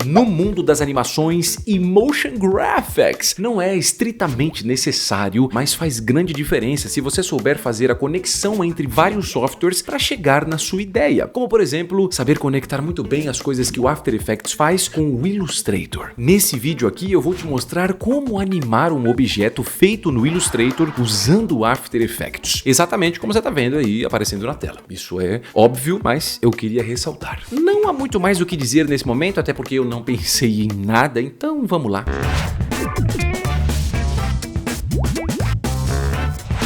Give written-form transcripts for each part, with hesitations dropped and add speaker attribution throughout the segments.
Speaker 1: No mundo das animações e motion graphics, não é estritamente necessário, mas faz grande diferença se você souber fazer a conexão entre vários softwares para chegar na sua ideia. Como, por exemplo, saber conectar muito bem as coisas que o After Effects faz com o Illustrator. Nesse vídeo aqui eu vou te mostrar como animar um objeto feito no Illustrator usando o After Effects. Exatamente como você está vendo aí aparecendo na tela. Isso é óbvio, mas eu queria ressaltar. Não há muito mais o que dizer nesse momento, até porque eu não pensei em nada, então vamos lá.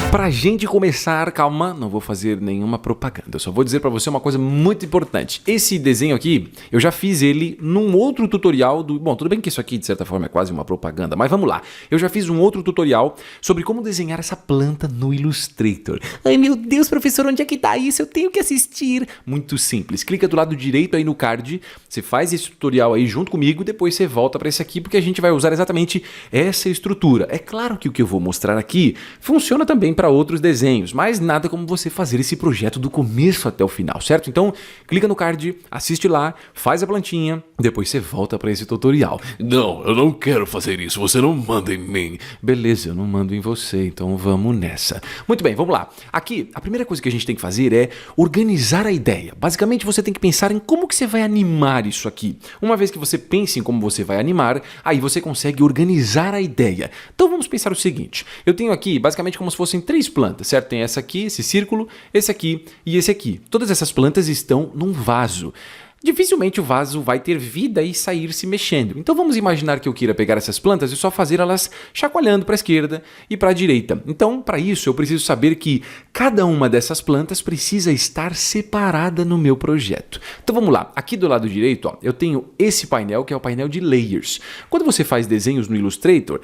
Speaker 1: Pra gente começar, calma, não vou fazer nenhuma propaganda, eu só vou dizer pra você uma coisa muito importante. Esse desenho aqui, eu já fiz ele num outro tutorial do... Bom, tudo bem que isso aqui de certa forma é quase uma propaganda, mas vamos lá. Eu já fiz um outro tutorial sobre como desenhar essa planta no Illustrator. Ai meu Deus, professor, onde é que tá isso? Eu tenho que assistir. Muito simples, clica do lado direito aí no card, você faz esse tutorial aí junto comigo, depois você volta pra esse aqui, porque a gente vai usar exatamente essa estrutura. É claro que o que eu vou mostrar aqui funciona também para outros desenhos, mas nada como você fazer esse projeto do começo até o final, certo? Então, clica no card, assiste lá, faz a plantinha, depois você volta para esse tutorial.
Speaker 2: Não, eu não quero fazer isso, você não manda em mim.
Speaker 1: Beleza, eu não mando em você, então vamos nessa. Muito bem, vamos lá. Aqui, a primeira coisa que a gente tem que fazer é organizar a ideia. Basicamente, você tem que pensar em como que você vai animar isso aqui. Uma vez que você pense em como você vai animar, aí você consegue organizar a ideia. Então, vamos pensar o seguinte. Eu tenho aqui, basicamente, como se fossem três plantas, certo? Tem essa aqui, esse círculo, esse aqui e esse aqui. Todas essas plantas estão num vaso. Dificilmente o vaso vai ter vida e sair se mexendo. Então vamos imaginar que eu queira pegar essas plantas e só fazer elas chacoalhando para a esquerda e para a direita. Então, para isso, eu preciso saber que cada uma dessas plantas precisa estar separada no meu projeto. Então vamos lá. Aqui do lado direito, ó, eu tenho esse painel que é o painel de layers. Quando você faz desenhos no Illustrator,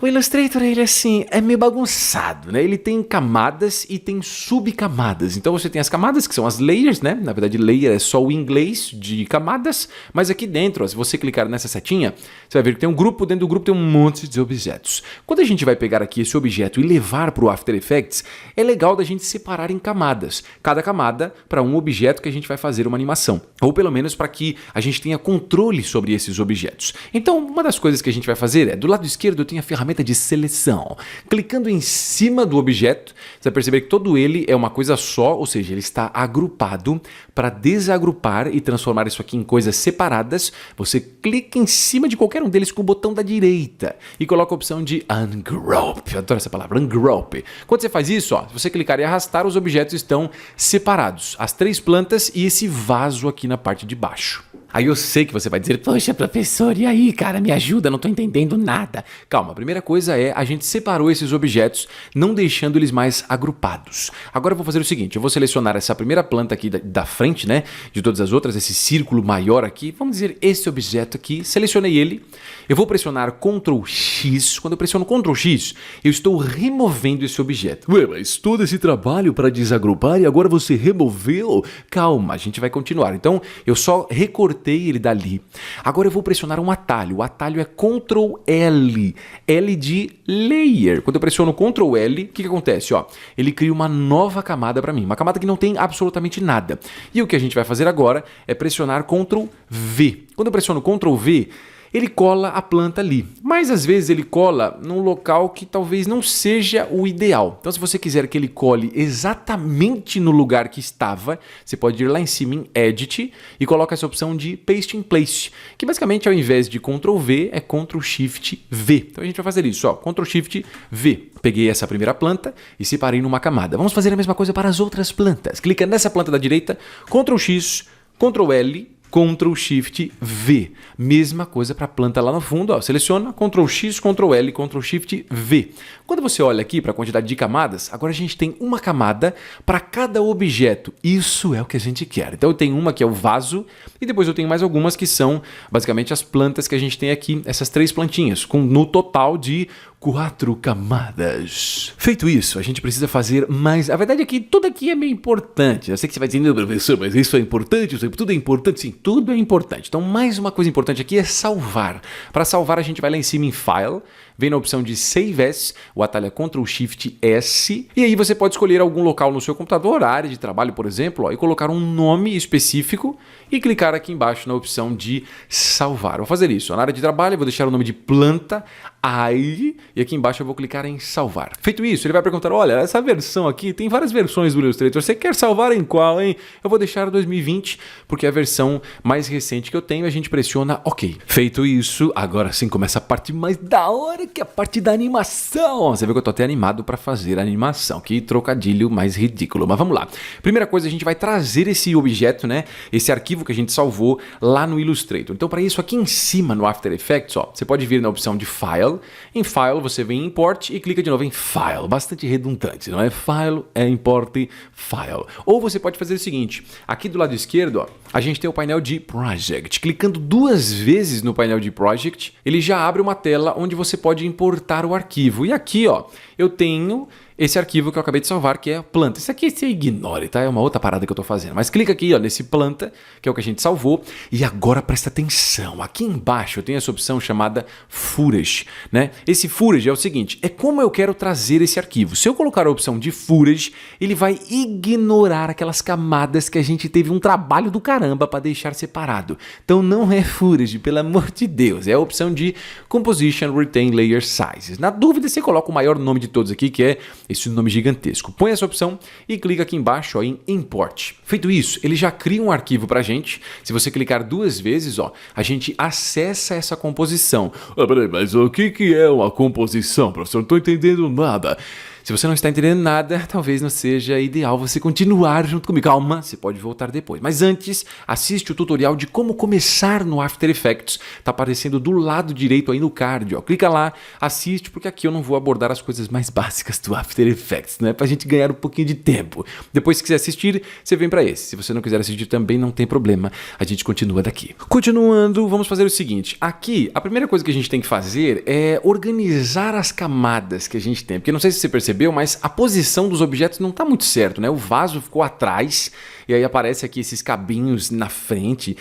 Speaker 1: o Illustrator, ele assim, é meio bagunçado, né? Ele tem camadas e tem subcamadas. Então você tem as camadas, que são as layers, né? Na verdade, layer é só o inglês de camadas, mas aqui dentro, ó, se você clicar nessa setinha, você vai ver que tem um grupo, dentro do grupo tem um monte de objetos. Quando a gente vai pegar aqui esse objeto e levar para o After Effects, é legal da gente separar em camadas. Cada camada para um objeto que a gente vai fazer uma animação. Ou pelo menos para que a gente tenha controle sobre esses objetos. Então, uma das coisas que a gente vai fazer é, do lado esquerdo eu tenho a ferramenta de seleção. Clicando em cima do objeto, você vai perceber que todo ele é uma coisa só, ou seja, ele está agrupado. Para desagrupar e transformar isso aqui em coisas separadas, você clica em cima de qualquer um deles com o botão da direita e coloca a opção de Ungroup. Eu adoro essa palavra, Ungroup. Quando você faz isso, ó, se você clicar e arrastar, os objetos estão separados. As três plantas e esse vaso aqui na parte de baixo. Aí eu sei que você vai dizer, poxa, professor, e aí, cara, me ajuda, não tô entendendo nada. Calma, a primeira coisa é, a gente separou esses objetos, não deixando eles mais agrupados. Agora eu vou fazer o seguinte, eu vou selecionar essa primeira planta aqui da frente, né, de todas as outras, esse círculo maior aqui, vamos dizer, esse objeto aqui, selecionei ele, eu vou pressionar Ctrl X, quando eu pressiono Ctrl X, eu estou removendo esse objeto.
Speaker 2: Ué, mas todo esse trabalho para desagrupar e agora você removeu?
Speaker 1: Calma, a gente vai continuar. Então, eu só recortei ele dali. Agora eu vou pressionar um atalho. O atalho é Ctrl L. L de Layer. Quando eu pressiono Ctrl L, o que acontece? Ó, ele cria uma nova camada para mim. Uma camada que não tem absolutamente nada. E o que a gente vai fazer agora é pressionar Ctrl V. Quando eu pressiono Ctrl V, ele cola a planta ali, mas às vezes ele cola num local que talvez não seja o ideal. Então se você quiser que ele cole exatamente no lugar que estava, você pode ir lá em cima em Edit e coloca essa opção de Paste in Place, que basicamente ao invés de Ctrl V é Ctrl Shift V. Então a gente vai fazer isso, ó, Ctrl Shift V. Peguei essa primeira planta e separei numa camada. Vamos fazer a mesma coisa para as outras plantas. Clica nessa planta da direita, Ctrl X, Ctrl L, Ctrl Shift V. Mesma coisa para a planta lá no fundo, ó, seleciona Ctrl X, Ctrl L, Ctrl Shift V. Quando você olha aqui para a quantidade de camadas, agora a gente tem uma camada para cada objeto. Isso é o que a gente quer. Então eu tenho uma que é o vaso e depois eu tenho mais algumas que são basicamente as plantas que a gente tem aqui, essas três plantinhas, com no total de 4 camadas. Feito isso, a gente precisa fazer mais... A verdade é que tudo aqui é meio importante. Eu sei que você vai dizer, não, professor, mas isso é importante? Tudo é importante? Sim, tudo é importante. Então, mais uma coisa importante aqui é salvar. Para salvar, a gente vai lá em cima em File, vem na opção de Save As, o atalho é Ctrl+Shift+S, e aí você pode escolher algum local no seu computador, a área de trabalho, por exemplo, e colocar um nome específico e clicar aqui embaixo na opção de salvar. Vou fazer isso. Na área de trabalho, eu vou deixar o nome de planta AI e aqui embaixo eu vou clicar em salvar. Feito isso, ele vai perguntar, olha, essa versão aqui tem várias versões do Illustrator, você quer salvar em qual, hein? Eu vou deixar 2020 porque é a versão mais recente que eu tenho, a gente pressiona OK. Feito isso, agora sim começa a parte mais da hora, que é a parte da animação. Você vê que eu tô até animado para fazer a animação, que trocadilho mais ridículo, mas vamos lá. Primeira coisa, a gente vai trazer esse objeto, né, esse arquivo que a gente salvou lá no Illustrator. Então para isso, aqui em cima no After Effects, ó, você pode vir na opção de File. Em File, você vem em Import e clica de novo em File. Bastante redundante, não é? File, é Import, File. Ou você pode fazer o seguinte, aqui do lado esquerdo, ó, a gente tem o painel de Project. Clicando 2 vezes no painel de Project, ele já abre uma tela onde você pode importar o arquivo. E aqui, ó, eu tenho esse arquivo que eu acabei de salvar, que é a planta. Isso aqui você ignore, tá? É uma outra parada que eu tô fazendo. Mas clica aqui, ó, nesse planta, que é o que a gente salvou. E agora presta atenção. Aqui embaixo eu tenho essa opção chamada Footage, né? Esse Footage é o seguinte, é como eu quero trazer esse arquivo. Se eu colocar a opção de Footage, ele vai ignorar aquelas camadas que a gente teve um trabalho do caramba para deixar separado. Então não é Footage, pelo amor de Deus. É a opção de Composition Retain Layer Sizes. Na dúvida, você coloca o maior nome de todos aqui, que é esse nome gigantesco. Põe essa opção e clica aqui embaixo, ó, em Import. Feito isso, ele já cria um arquivo pra gente. Se você clicar 2 vezes, ó, a gente acessa essa composição.
Speaker 2: Peraí, mas o que é uma composição, professor? Não tô entendendo nada.
Speaker 1: Se você não está entendendo nada, talvez não seja ideal você continuar junto comigo. Calma, você pode voltar depois. Mas antes, assiste o tutorial de como começar no After Effects. Tá aparecendo do lado direito aí no card, ó. Clica lá, assiste, porque aqui eu não vou abordar as coisas mais básicas do After Effects, né? Pra gente ganhar um pouquinho de tempo. Depois, se quiser assistir, você vem pra esse. Se você não quiser assistir também, não tem problema. A gente continua daqui. Continuando, vamos fazer o seguinte. Aqui, a primeira coisa que a gente tem que fazer é organizar as camadas que a gente tem. Porque não sei se você percebeu, mas a posição dos objetos não está muito certo, né? O vaso ficou atrás e aí aparece aqui esses cabinhos na frente.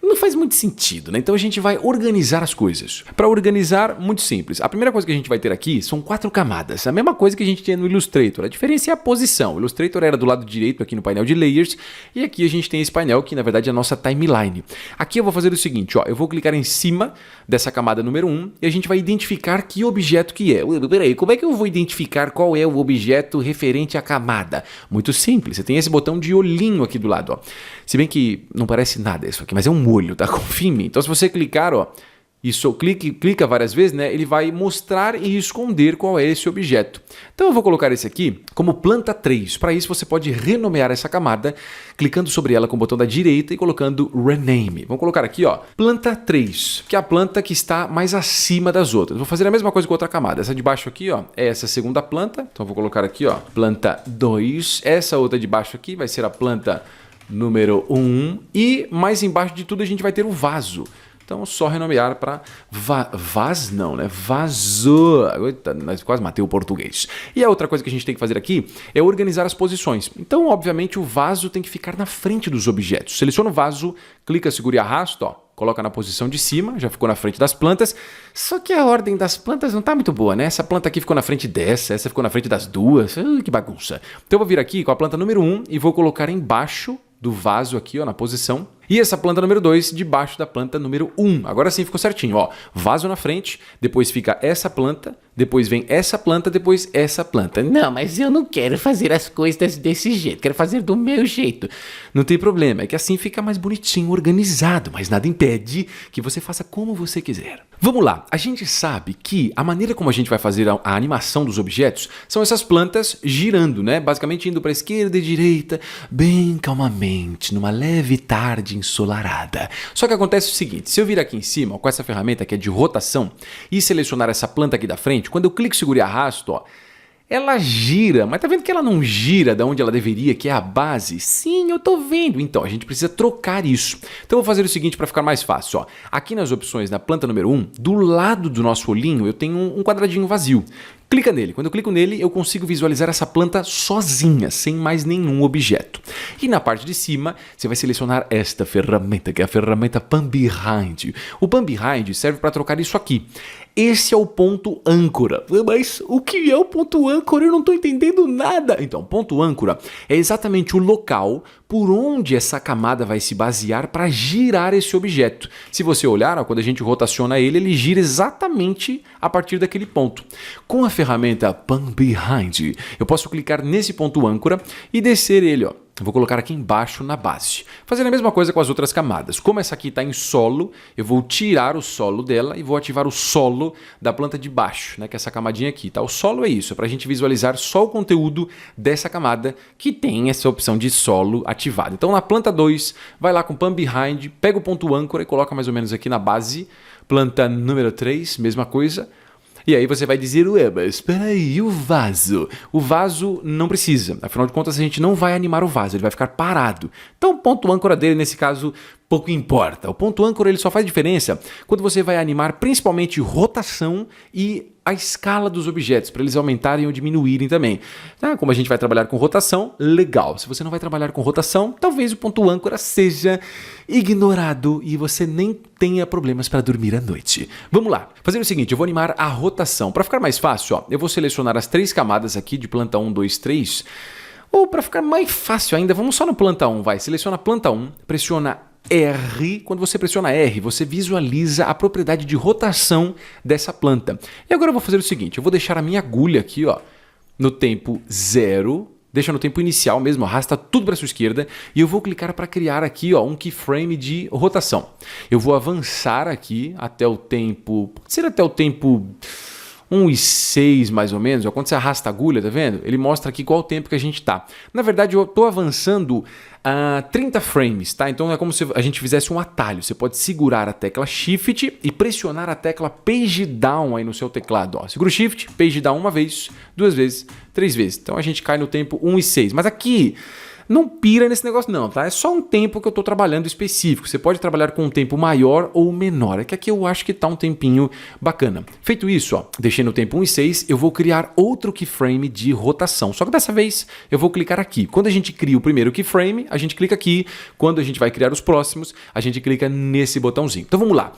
Speaker 1: Não faz muito sentido, né? Então a gente vai organizar as coisas. Para organizar, muito simples. A primeira coisa que a gente vai ter aqui são 4 camadas. A mesma coisa que a gente tinha no Illustrator. A diferença é a posição. O Illustrator era do lado direito aqui no painel de Layers e aqui a gente tem esse painel que na verdade é a nossa timeline. Aqui eu vou fazer o seguinte, ó, eu vou clicar em cima dessa camada número 1 e a gente vai identificar que objeto que é. Peraí, como é que eu vou identificar qual é o objeto referente à camada? Muito simples, você tem esse botão de olhinho aqui do lado, ó. Se bem que não parece nada isso aqui, mas é um olho, tá? Confia em mim. Então se você clicar, ó, isso, clica várias vezes, né? Ele vai mostrar e esconder qual é esse objeto. Então eu vou colocar esse aqui como planta 3. Para isso você pode renomear essa camada, clicando sobre ela com o botão da direita e colocando Rename. Vamos colocar aqui, ó, planta 3, que é a planta que está mais acima das outras. Vou fazer a mesma coisa com outra camada. Essa de baixo aqui, ó, é essa segunda planta. Então eu vou colocar aqui, ó, planta 2. Essa outra de baixo aqui vai ser a planta número 1. E mais embaixo de tudo a gente vai ter o vaso. Então, só renomear para não, né? Vaso. Eita, nós quase matei o português. E a outra coisa que a gente tem que fazer aqui é organizar as posições. Então, obviamente, o vaso tem que ficar na frente dos objetos. Seleciona o vaso, clica, segura e arrasta, ó. Coloca na posição de cima, já ficou na frente das plantas. Só que a ordem das plantas não está muito boa, né? Essa planta aqui ficou na frente dessa, essa ficou na frente das duas. Que bagunça. Então, eu vou vir aqui com a planta número 1 e vou colocar embaixo do vaso aqui, ó, na posição. E essa planta número 2 debaixo da planta número 1. Agora sim ficou certinho, ó. Vaso na frente, depois fica essa planta, depois vem essa planta, depois essa planta. Não, mas eu não quero fazer as coisas desse jeito, quero fazer do meu jeito. Não tem problema, é que assim fica mais bonitinho, organizado, mas nada impede que você faça como você quiser. Vamos lá, a gente sabe que a maneira como a gente vai fazer a animação dos objetos são essas plantas girando, né? Basicamente indo para a esquerda e direita, bem calmamente, numa leve tarde ensolarada. Só que acontece o seguinte, se eu vir aqui em cima, ó, com essa ferramenta que é de rotação e selecionar essa planta aqui da frente, quando eu clico, seguro e arrasto, ó, ela gira, mas tá vendo que ela não gira da onde ela deveria, que é a base? Sim, eu tô vendo. Então, a gente precisa trocar isso. Então, eu vou fazer o seguinte para ficar mais fácil. Ó. Aqui nas opções, na planta número 1, do lado do nosso olhinho, eu tenho um quadradinho vazio. Clica nele. Quando eu clico nele, eu consigo visualizar essa planta sozinha, sem mais nenhum objeto. E na parte de cima, você vai selecionar esta ferramenta, que é a ferramenta Pan Behind. O Pan Behind serve para trocar isso aqui. Esse é o ponto âncora. Mas o que é o ponto âncora? Eu não estou entendendo nada. Então, ponto âncora é exatamente o local por onde essa camada vai se basear para girar esse objeto. Se você olhar, ó, quando a gente rotaciona ele, ele gira exatamente a partir daquele ponto. Com a ferramenta Pan Behind, eu posso clicar nesse ponto âncora e descer ele, ó. Eu vou colocar aqui embaixo na base. Fazendo a mesma coisa com as outras camadas. Como essa aqui está em solo, eu vou tirar o solo dela e vou ativar o solo da planta de baixo, né? Que é essa camadinha aqui. Tá? O solo é isso, é para a gente visualizar só o conteúdo dessa camada que tem essa opção de solo ativada. Então na planta 2, vai lá com Pan Behind, pega o ponto âncora e coloca mais ou menos aqui na base. Planta número 3, mesma coisa. E aí você vai dizer, ué, mas espera aí, o vaso? O vaso não precisa. Afinal de contas, a gente não vai animar o vaso, ele vai ficar parado. Então o ponto âncora dele, nesse caso, pouco importa. O ponto âncora ele só faz diferença quando você vai animar principalmente rotação e a escala dos objetos, para eles aumentarem ou diminuírem também. Como a gente vai trabalhar com rotação, legal. Se você não vai trabalhar com rotação, talvez o ponto âncora seja ignorado e você nem tenha problemas para dormir à noite. Vamos lá. Fazer o seguinte, eu vou animar a rotação. Para ficar mais fácil, ó, eu vou selecionar as 3 camadas aqui de planta 1, 2, 3. Ou para ficar mais fácil ainda, vamos só no planta 1, vai. Seleciona a planta 1, pressiona R. Quando você pressiona R, você visualiza a propriedade de rotação dessa planta. E agora eu vou fazer o seguinte, eu vou deixar a minha agulha aqui, ó, no tempo 0, deixa no tempo inicial mesmo, arrasta tudo para a sua esquerda e eu vou clicar para criar aqui, ó, um keyframe de rotação. Eu vou avançar aqui até o tempo, pode ser até o tempo 1,6 mais ou menos, ó, quando você arrasta a agulha, tá vendo? Ele mostra aqui qual o tempo que a gente tá. Na verdade, eu tô avançando a 30 frames, tá? Então é como se a gente fizesse um atalho. Você pode segurar a tecla Shift e pressionar a tecla Page Down aí no seu teclado, ó. Segura o Shift, Page Down uma vez, 2 vezes, 3 vezes. Então a gente cai no tempo 1,6. Mas aqui não pira nesse negócio não, tá? É só um tempo que eu estou trabalhando específico. Você pode trabalhar com um tempo maior ou menor. É que aqui eu acho que está um tempinho bacana. Feito isso, ó, deixei no tempo 1,6, eu vou criar outro keyframe de rotação. Só que dessa vez eu vou clicar aqui. Quando a gente cria o primeiro keyframe, a gente clica aqui. Quando a gente vai criar os próximos, a gente clica nesse botãozinho. Então vamos lá.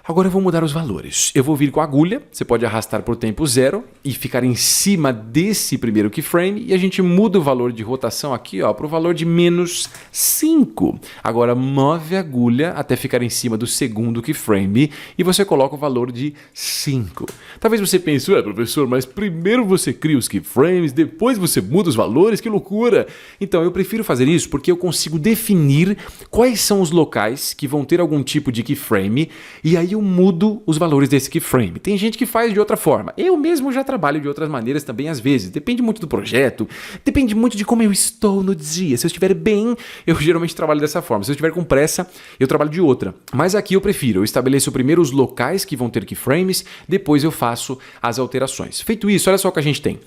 Speaker 1: Agora eu vou mudar os valores. Eu vou vir com a agulha, você pode arrastar para o tempo 0 e ficar em cima desse primeiro keyframe e a gente muda o valor de rotação aqui para o valor de menos 5. Agora move a agulha até ficar em cima do segundo keyframe e você coloca o valor de 5. Talvez você pense, professor, mas primeiro você cria os keyframes, depois você muda os valores, que loucura! Então eu prefiro fazer isso porque eu consigo definir quais são os locais que vão ter algum tipo de keyframe e aí eu mudo os valores desse keyframe. Tem gente que faz de outra forma. Eu mesmo já trabalho de outras maneiras também às vezes. Depende muito do projeto, depende muito de como eu estou no dia. Se eu estiver bem, eu geralmente trabalho dessa forma. Se eu estiver com pressa, eu trabalho de outra. Mas aqui eu prefiro. Eu estabeleço primeiro os locais que vão ter keyframes, depois eu faço as alterações. Feito isso, olha só o que a gente tem.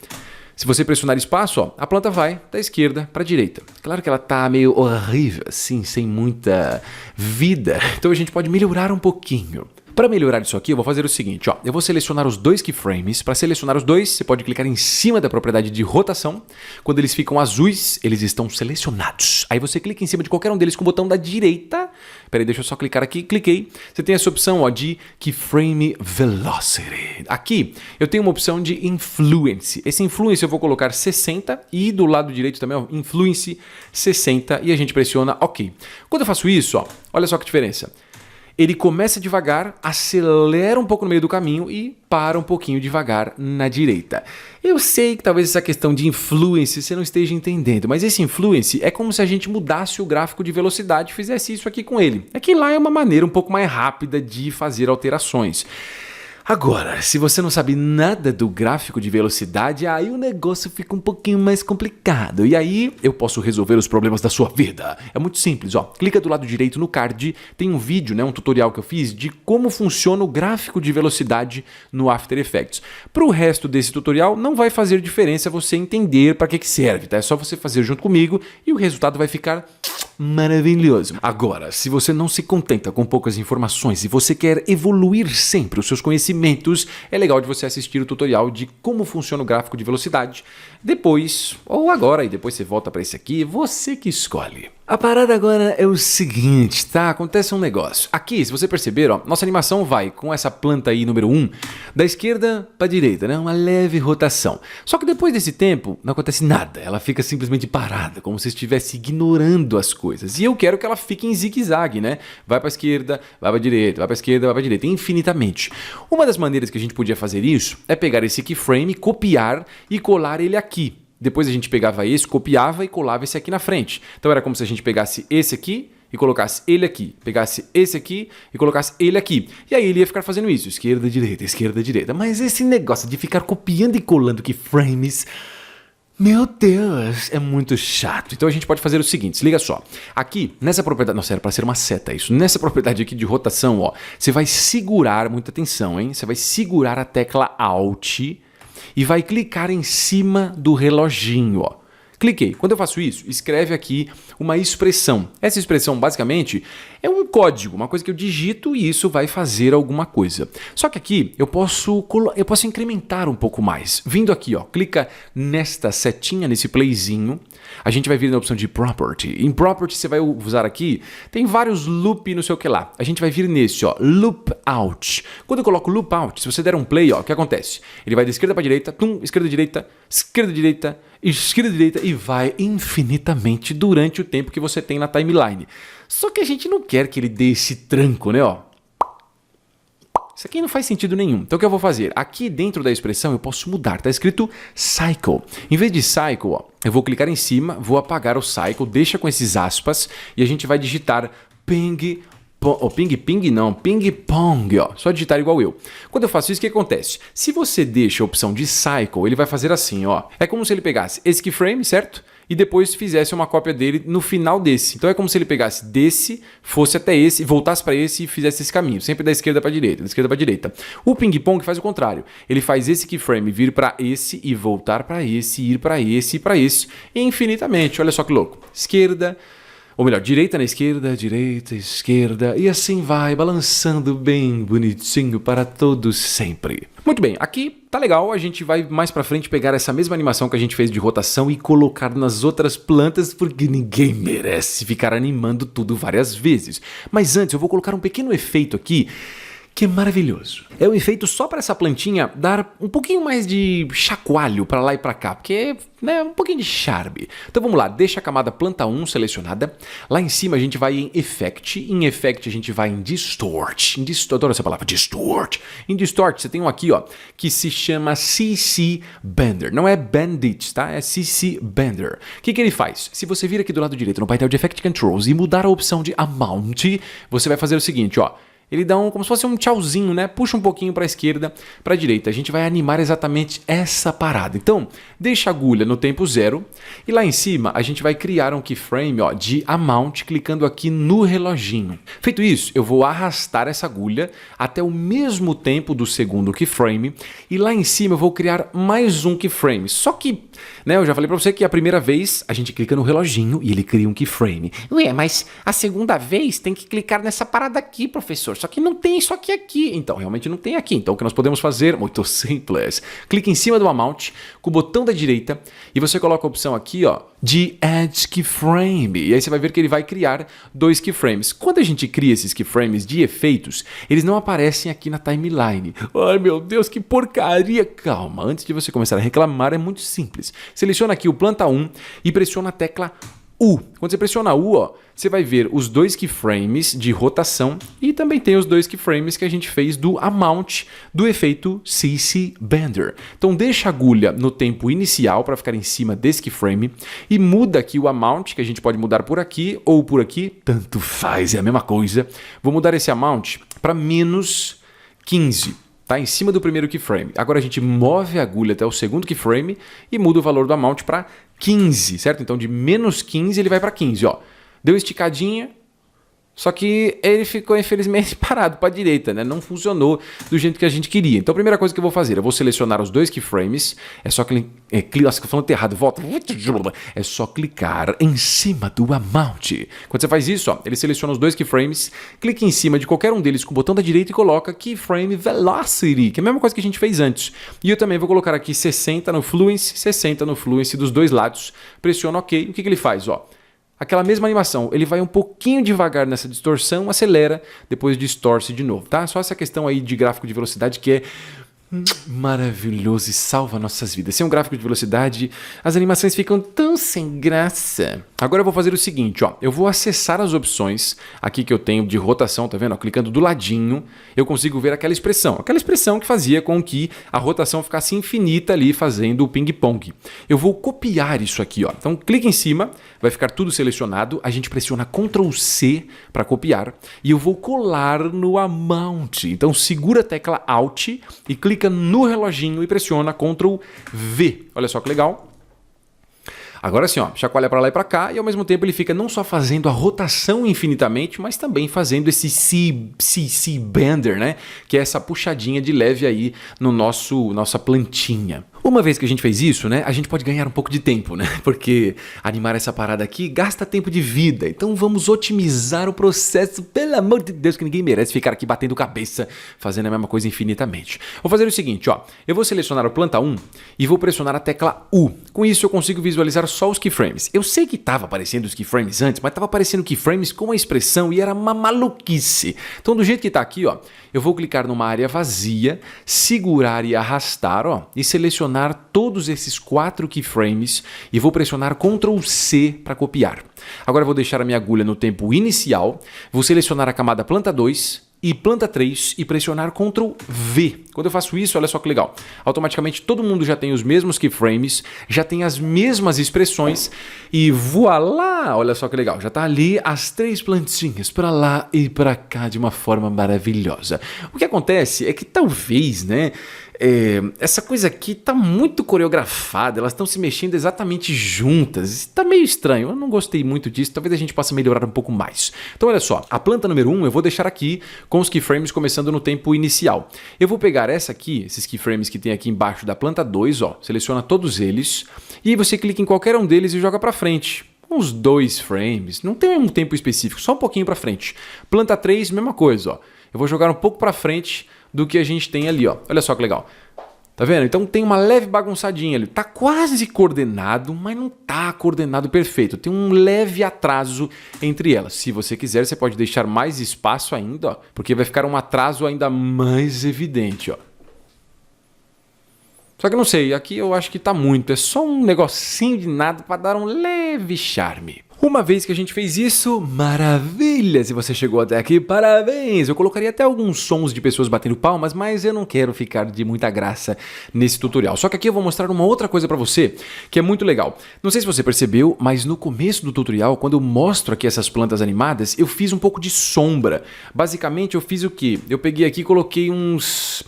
Speaker 1: Se você pressionar espaço, ó, a planta vai da esquerda para a direita. Claro que ela tá meio horrível, assim, sem muita vida. Então a gente pode melhorar um pouquinho. Para melhorar isso aqui, eu vou fazer o seguinte, ó, eu vou selecionar os 2 keyframes. Para selecionar os 2, você pode clicar em cima da propriedade de rotação. Quando eles ficam azuis, eles estão selecionados. Aí você clica em cima de qualquer um deles com o botão da direita. Peraí, deixa eu só clicar aqui. Cliquei. Você tem essa opção, ó, de Keyframe Velocity. Aqui eu tenho uma opção de Influence. Esse Influence eu vou colocar 60 e do lado direito também, ó, Influence 60 e a gente pressiona OK. Quando eu faço isso, ó, olha só que diferença. Ele começa devagar, acelera um pouco no meio do caminho e para um pouquinho devagar na direita. Eu sei que talvez essa questão de influence você não esteja entendendo, mas esse influence é como se a gente mudasse o gráfico de velocidade e fizesse isso aqui com ele. É que lá é uma maneira um pouco mais rápida de fazer alterações. Agora, se você não sabe nada do gráfico de velocidade, aí o negócio fica um pouquinho mais complicado. E aí eu posso resolver os problemas da sua vida. É muito simples, ó. Clica do lado direito no card, tem um vídeo, né, um tutorial que eu fiz de como funciona o gráfico de velocidade no After Effects. Para o resto desse tutorial, não vai fazer diferença você entender para que serve, tá? É só você fazer junto comigo e o resultado vai ficar maravilhoso. Agora, se você não se contenta com poucas informações e você quer evoluir sempre os seus conhecimentos, conhecimentos, é legal de você assistir o tutorial de como funciona o gráfico de velocidade depois, ou agora, e depois você volta para esse aqui, você que escolhe. A parada agora é o seguinte, tá? Acontece um negócio. Aqui, se você perceber, ó, nossa animação vai com essa planta aí, número 1, da esquerda para a direita, né? Uma leve rotação. Só que depois desse tempo, não acontece nada. Ela fica simplesmente parada, como se estivesse ignorando as coisas. E eu quero que ela fique em zigue-zague, né? Vai para a esquerda, vai para a direita, vai para a esquerda, vai para a direita, infinitamente. Uma das maneiras que a gente podia fazer isso é pegar esse keyframe, copiar e colar ele aqui. Depois a gente pegava esse, copiava e colava esse aqui na frente. Então era como se a gente pegasse esse aqui e colocasse ele aqui. Pegasse esse aqui e colocasse ele aqui. E aí ele ia ficar fazendo isso, esquerda, direita. Mas esse negócio de ficar copiando e colando keyframes, meu Deus, é muito chato. Então a gente pode fazer o seguinte, se liga só. Aqui, nessa propriedade... Nossa, era para ser uma seta isso. Nessa propriedade aqui de rotação, ó, você vai segurar, muita atenção, hein? Você vai segurar a tecla Alt e vai clicar em cima do reloginho, ó. Cliquei. Quando eu faço isso, escreve aqui uma expressão. Essa expressão, basicamente, é um código, uma coisa que eu digito e isso vai fazer alguma coisa. Só que aqui eu posso incrementar um pouco mais. Vindo aqui, ó, clica nesta setinha, nesse playzinho. A gente vai vir na opção de Property. Em Property você vai usar aqui, tem vários loop não sei o que lá. A gente vai vir nesse, ó, Loop Out. Quando eu coloco Loop Out, se você der um play, ó, o que acontece? Ele vai da esquerda para a direita, esquerda, direita, esquerda, direita, esquerda, direita e vai infinitamente durante o tempo que você tem na timeline. Só que a gente não quer que ele dê esse tranco, né, ó. Isso aqui não faz sentido nenhum. Então o que eu vou fazer? Aqui dentro da expressão eu posso mudar. Está escrito Cycle. Em vez de Cycle, ó, eu vou clicar em cima, vou apagar o Cycle, deixa com esses aspas e a gente vai digitar Ping Pong, ó. Só digitar igual eu. Quando eu faço isso, o que acontece? Se você deixa a opção de Cycle, ele vai fazer assim, ó. É como se ele pegasse esse keyframe, certo? E depois fizesse uma cópia dele no final desse. Então é como se ele pegasse desse, fosse até esse, voltasse para esse e fizesse esse caminho. Sempre da esquerda para a direita, da esquerda para a direita. O ping-pong faz o contrário. Ele faz esse keyframe vir para esse e voltar para esse, ir para esse e para esse. Infinitamente. Olha só que louco. Esquerda, ou melhor, direita na esquerda, direita, esquerda, e assim vai, balançando bem bonitinho para todos sempre. Muito bem, aqui tá legal, a gente vai mais pra frente pegar essa mesma animação que a gente fez de rotação e colocar nas outras plantas, porque ninguém merece ficar animando tudo várias vezes. Mas antes eu vou colocar um pequeno efeito aqui, que é maravilhoso. É um efeito só para essa plantinha dar um pouquinho mais de chacoalho para lá e para cá, porque é, né, um pouquinho de charme. Então vamos lá, deixa a camada planta 1 selecionada. Lá em cima a gente vai em Effect. Em Effect a gente vai em Distort. Adoro essa palavra, Distort. Em Distort você tem um aqui, ó, que se chama CC Bender. Não é Bandit, tá? É CC Bender. O que ele faz? Se você vir aqui do lado direito no painel de Effect Controls e mudar a opção de Amount, você vai fazer o seguinte, ó. Ele dá como se fosse um tchauzinho, né? Puxa um pouquinho para a esquerda, para a direita. A gente vai animar exatamente essa parada. Então, deixa a agulha no tempo 0 e lá em cima a gente vai criar um keyframe, ó, de amount, clicando aqui no reloginho. Feito isso, eu vou arrastar essa agulha até o mesmo tempo do segundo keyframe e lá em cima eu vou criar mais um keyframe. Só que, né, eu já falei para você que a primeira vez a gente clica no reloginho e ele cria um keyframe.
Speaker 3: Ué, mas a segunda vez tem que clicar nessa parada aqui, professor. Só que não tem isso aqui.
Speaker 1: Então, realmente não tem aqui. Então, o que nós podemos fazer? Muito simples. Clique em cima do Amount, com o botão da direita, e você coloca a opção aqui, ó, de Add Keyframe. E aí você vai ver que ele vai criar 2 keyframes. Quando a gente cria esses keyframes de efeitos, eles não aparecem aqui na timeline. Ai, meu Deus, que porcaria! Calma, antes de você começar a reclamar, é muito simples. Seleciona aqui o planta 1 e pressiona a tecla U. Quando você pressiona U, ó, você vai ver os 2 keyframes de rotação e também tem os 2 keyframes que a gente fez do amount do efeito CC Bender. Então deixa a agulha no tempo inicial para ficar em cima desse keyframe e muda aqui o amount, que a gente pode mudar por aqui ou por aqui, tanto faz, é a mesma coisa. Vou mudar esse amount para menos 15. Tá em cima do primeiro keyframe. Agora a gente move a agulha até o segundo keyframe e muda o valor do amount para 15, certo? Então de menos 15 ele vai para 15, ó. Deu esticadinha, Só que ele ficou, infelizmente, parado para a direita, né? Não funcionou do jeito que a gente queria. Então, a primeira coisa que eu vou fazer, eu vou selecionar os dois keyframes. É só clicar... Nossa, tô falando errado, volta. É só clicar em cima do amount. Quando você faz isso, ó, ele seleciona os dois keyframes, clica em cima de qualquer um deles com o botão da direita e coloca Keyframe Velocity, que é a mesma coisa que a gente fez antes. E eu também vou colocar aqui 60 no Fluence, 60 no Fluence dos dois lados. Pressiono OK. O que ele faz, ó? Aquela mesma animação, ele vai um pouquinho devagar nessa distorção, acelera, depois distorce de novo, tá? Só essa questão aí de gráfico de velocidade que é maravilhoso e salva nossas vidas. Sem um gráfico de velocidade, as animações ficam tão sem graça. Agora eu vou fazer o seguinte, ó. Eu vou acessar as opções aqui que eu tenho de rotação, tá vendo? Ó, clicando do ladinho, eu consigo ver aquela expressão que fazia com que a rotação ficasse infinita ali, fazendo o ping-pong. Eu vou copiar isso aqui, ó. Então clica em cima, vai ficar tudo selecionado, a gente pressiona Ctrl C para copiar e eu vou colar no amount. Então segura a tecla Alt e clica no reloginho e pressiona Ctrl V. Olha só que legal. Agora sim, ó, chacoalha para lá e para cá e ao mesmo tempo ele fica não só fazendo a rotação infinitamente, mas também fazendo esse C-Bender, né? Que é essa puxadinha de leve aí no nossa plantinha. Uma vez que a gente fez isso, né, a gente pode ganhar um pouco de tempo, né? Porque animar essa parada aqui gasta tempo de vida. Então vamos otimizar o processo, pelo amor de Deus, que ninguém merece ficar aqui batendo cabeça, fazendo a mesma coisa infinitamente. Vou fazer o seguinte, ó. Eu vou selecionar o planta 1 e vou pressionar a tecla U. Com isso eu consigo visualizar só os keyframes. Eu sei que estava aparecendo os keyframes antes, mas estava aparecendo keyframes com a expressão e era uma maluquice. Então do jeito que está aqui, ó, eu vou clicar numa área vazia, segurar e arrastar, ó, e selecionar todos esses 4 keyframes e vou pressionar Ctrl C para copiar. Agora eu vou deixar a minha agulha no tempo inicial, vou selecionar a camada planta 2 e planta 3 e pressionar Ctrl V. Quando eu faço isso, olha só que legal. Automaticamente todo mundo já tem os mesmos keyframes, já tem as mesmas expressões e voilá! Olha só que legal. Já tá ali as 3 plantinhas para lá e para cá de uma forma maravilhosa. O que acontece é que talvez, né, essa coisa aqui tá muito coreografada, elas estão se mexendo exatamente juntas. Tá meio estranho, eu não gostei muito disso, talvez a gente possa melhorar um pouco mais. Então olha só, a planta número 1 eu vou deixar aqui com os keyframes começando no tempo inicial. Eu vou pegar essa aqui, esses keyframes que tem aqui embaixo da planta 2, ó, seleciona todos eles e aí você clica em qualquer um deles e joga para frente. Uns 2 frames, não tem um tempo específico, só um pouquinho para frente. Planta 3, mesma coisa, ó. Eu vou jogar um pouco para frente do que a gente tem ali, ó. Olha só que legal. Tá vendo? Então tem uma leve bagunçadinha ali. Tá quase coordenado, mas não tá coordenado perfeito. Tem um leve atraso entre elas. Se você quiser, você pode deixar mais espaço ainda, ó, porque vai ficar um atraso ainda mais evidente, ó. Só que eu não sei, aqui eu acho que tá muito. É só um negocinho de nada para dar um leve charme. Uma vez que a gente fez isso, maravilha! Se você chegou até aqui, parabéns! Eu colocaria até alguns sons de pessoas batendo palmas, mas eu não quero ficar de muita graça nesse tutorial. Só que aqui eu vou mostrar uma outra coisa pra você, que é muito legal. Não sei se você percebeu, mas no começo do tutorial, quando eu mostro aqui essas plantas animadas, eu fiz um pouco de sombra. Basicamente, eu fiz o quê? Eu peguei aqui e coloquei uns...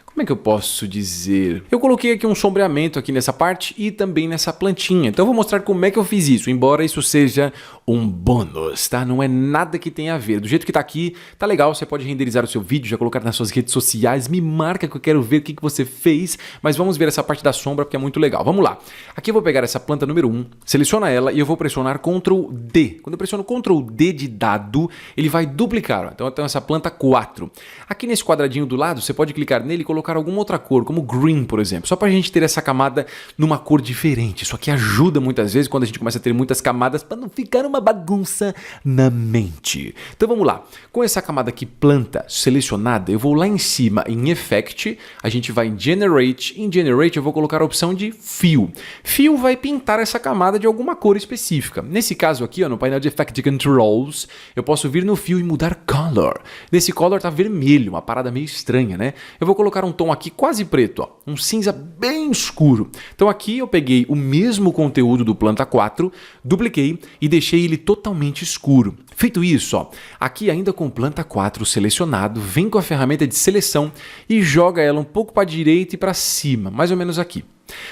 Speaker 1: Como é que eu posso dizer? Eu coloquei aqui um sombreamento aqui nessa parte e também nessa plantinha. Então eu vou mostrar como é que eu fiz isso, embora isso seja um bônus, tá? Não é nada que tenha a ver. Do jeito que tá aqui, tá legal, você pode renderizar o seu vídeo, já colocar nas suas redes sociais, me marca que eu quero ver o que você fez, mas vamos ver essa parte da sombra porque é muito legal. Vamos lá. Aqui eu vou pegar essa planta número 1, seleciona ela e eu vou pressionar Ctrl D. Quando eu pressiono Ctrl D de dado, ele vai duplicar. Ó. Então eu tenho essa planta 4. Aqui nesse quadradinho do lado, você pode clicar nele e colocar alguma outra cor, como green, por exemplo, só pra gente ter essa camada numa cor diferente. Isso aqui ajuda muitas vezes quando a gente começa a ter muitas camadas para não ficar uma bagunça na mente. Então vamos lá. Com essa camada aqui planta selecionada, eu vou lá em cima em Effect, a gente vai em Generate. Em Generate eu vou colocar a opção de Fill. Fill vai pintar essa camada de alguma cor específica. Nesse caso aqui, ó, no painel de Effect Controls, eu posso vir no Fill e mudar Color. Nesse Color tá vermelho, uma parada meio estranha, né? Eu vou colocar um tom aqui quase preto, ó, um cinza bem escuro. Então aqui eu peguei o mesmo conteúdo do planta 4, dupliquei e deixei ele totalmente escuro. Feito isso, ó, aqui ainda com o planta 4 selecionado, vem com a ferramenta de seleção e joga ela um pouco para a direita e para cima, mais ou menos aqui.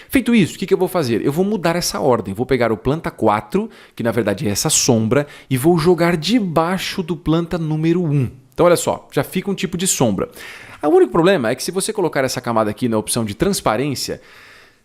Speaker 1: Feito isso, o que eu vou fazer? Eu vou mudar essa ordem. Vou pegar o planta 4, que na verdade é essa sombra, e vou jogar debaixo do planta número 1. Então olha só, já fica um tipo de sombra. O único problema é que se você colocar essa camada aqui na opção de transparência,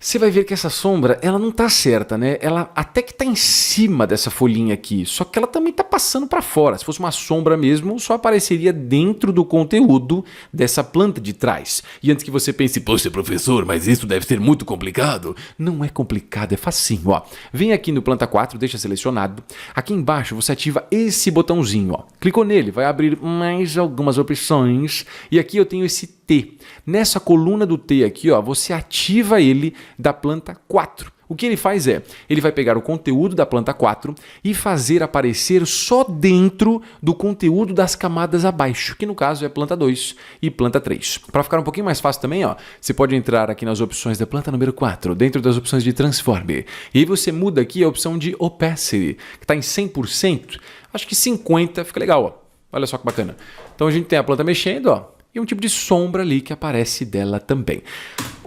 Speaker 1: você vai ver que essa sombra, ela não tá certa, né? Ela até que tá em cima dessa folhinha aqui, só que ela também tá passando para fora. Se fosse uma sombra mesmo, só apareceria dentro do conteúdo dessa planta de trás. E antes que você pense,
Speaker 2: Poxa, professor, mas isso deve ser muito complicado.
Speaker 1: não é complicado, é facinho, ó. Vem aqui no planta 4, deixa selecionado. Aqui embaixo você ativa esse botãozinho, ó. Clicou nele, vai abrir mais algumas opções. E aqui eu tenho esse T. Nessa coluna do T aqui, ó, você ativa ele da planta 4. O que ele faz é, ele vai pegar o conteúdo da planta 4 e fazer aparecer só dentro do conteúdo das camadas abaixo, que no caso é planta 2 e planta 3. Para ficar um pouquinho mais fácil também, ó, você pode entrar aqui nas opções da planta número 4, dentro das opções de Transform. E aí você muda aqui a opção de Opacity, que está em 100%, acho que 50%, fica legal, ó. Olha só que bacana. Então a gente tem a planta mexendo, ó, e um tipo de sombra ali que aparece dela também.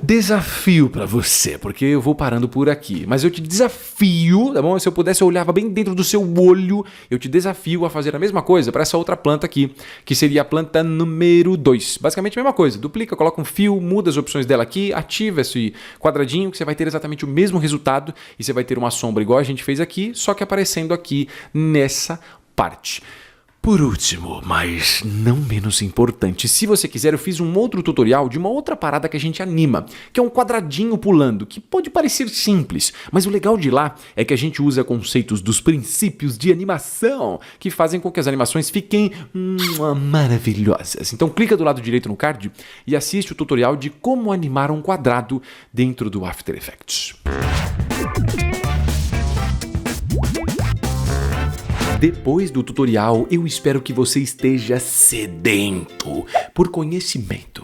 Speaker 1: Desafio para você, porque eu vou parando por aqui, mas eu te desafio, tá bom? Se eu pudesse, eu olhava bem dentro do seu olho, eu te desafio a fazer a mesma coisa para essa outra planta aqui, que seria a planta número 2. Basicamente a mesma coisa, duplica, coloca um fio, muda as opções dela aqui, ativa esse quadradinho, que você vai ter exatamente o mesmo resultado e você vai ter uma sombra igual a gente fez aqui, só que aparecendo aqui nessa parte. Por último, mas não menos importante, se você quiser, eu fiz um outro tutorial de uma outra parada que a gente anima, que é um quadradinho pulando, que pode parecer simples, mas o legal de lá é que a gente usa conceitos dos princípios de animação, que fazem com que as animações fiquem maravilhosas. Então clica do lado direito no card e assiste o tutorial de como animar um quadrado dentro do After Effects. Depois do tutorial, eu espero que você esteja sedento por conhecimento.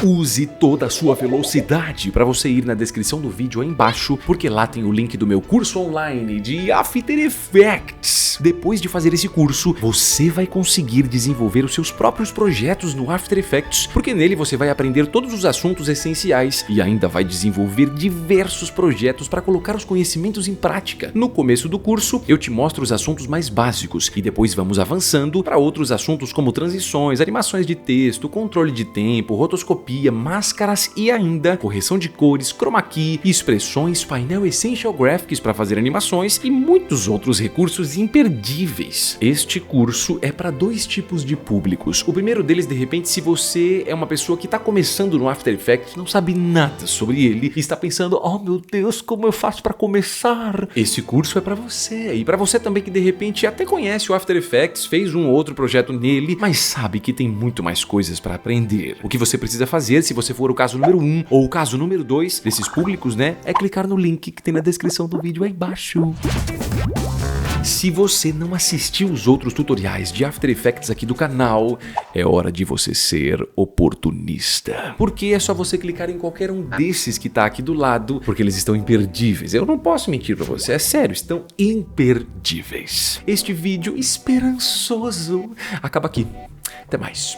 Speaker 1: Use toda a sua velocidade para você ir na descrição do vídeo aí embaixo, porque lá tem o link do meu curso online de After Effects. Depois de fazer esse curso, você vai conseguir desenvolver os seus próprios projetos no After Effects, porque nele você vai aprender todos os assuntos essenciais e ainda vai desenvolver diversos projetos para colocar os conhecimentos em prática. No começo do curso, eu te mostro os assuntos mais básicos e depois vamos avançando para outros assuntos como transições, animações de texto, controle de tempo, rotoscopia, máscaras e ainda correção de cores, chroma key, expressões, painel Essential Graphics para fazer animações e muitos outros recursos imperdíveis. Este curso é para dois tipos de públicos. O primeiro deles, de repente, se você é uma pessoa que está começando no After Effects, não sabe nada sobre ele e está pensando, oh meu Deus, como eu faço para começar? Esse curso é para você. E para você também que de repente até conhece o After Effects, fez um ou outro projeto nele, mas sabe que tem muito mais coisas para aprender. O que você precisa fazer, se você for o caso número 1 ou o caso número 2 desses públicos, né, é clicar no link que tem na descrição do vídeo aí embaixo. Se você não assistiu os outros tutoriais de After Effects aqui do canal, é hora de você ser oportunista. Porque é só você clicar em qualquer um desses que tá aqui do lado, porque eles estão imperdíveis. Eu não posso mentir pra você, é sério, estão imperdíveis. Este vídeo esperançoso acaba aqui. Até mais.